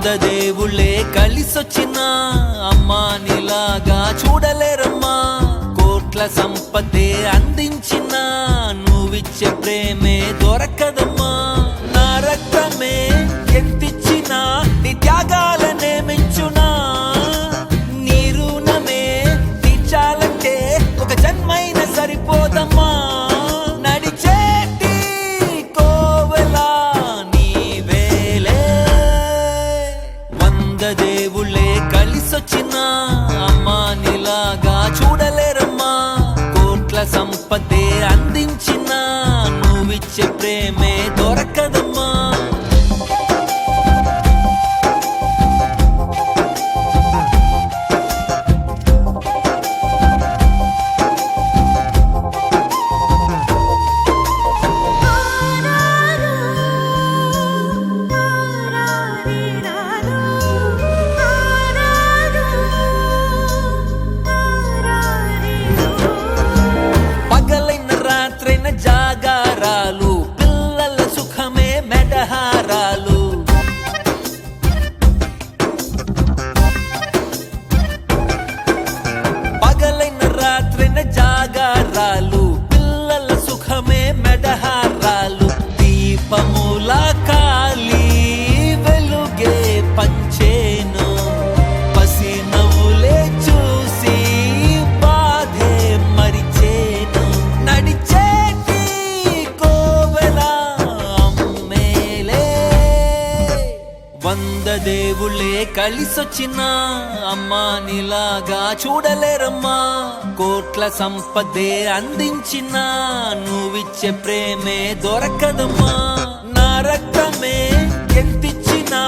వంద దేవుళ్ళే కలిసొచ్చిన అమ్మా నీలాగా చూడలేరమ్మా. కోట్ల సంపదే అందించిన నువ్విచ్చే ప్రేమే దొరకదమ్మా. నా రక్తమే ఎంతిచ్చినా నీ త్యాగాలనే మెచ్చునా. నీ రుణమే తీర్చాలంటే ఒక జన్మైన సరిపోదమ్మా. నడిచేటి కోవెలా నీవేలే. వంద దేవుళ్ళే కలిసొచ్చిన అమ్మా నీలాగా చూడలేరమ్మా. కోట్ల సంపదే అందించిన నువ్విచ్చే ప్రేమే దొరకదమ్మా. జాగారాలు పిల్లల సుఖమే మెడహారాలు. పగలైన రాత్రైన జాగారాలు పిల్లల సుఖమే మెడహారాలు. దీపముల కాలి వెలుగే పంచేను. పసి నవ్వులే చూసి బాధే మరిచేను. నడిచే వంద దేవుళ్ళే కలిసొచ్చిన అమ్మా నీలాగా చూడలేరమ్మా. కోట్ల సంపదే అందించిన నువ్విచ్చే ప్రేమే దొరకదమ్మా. నా రక్తమే ఎంతిచ్చినా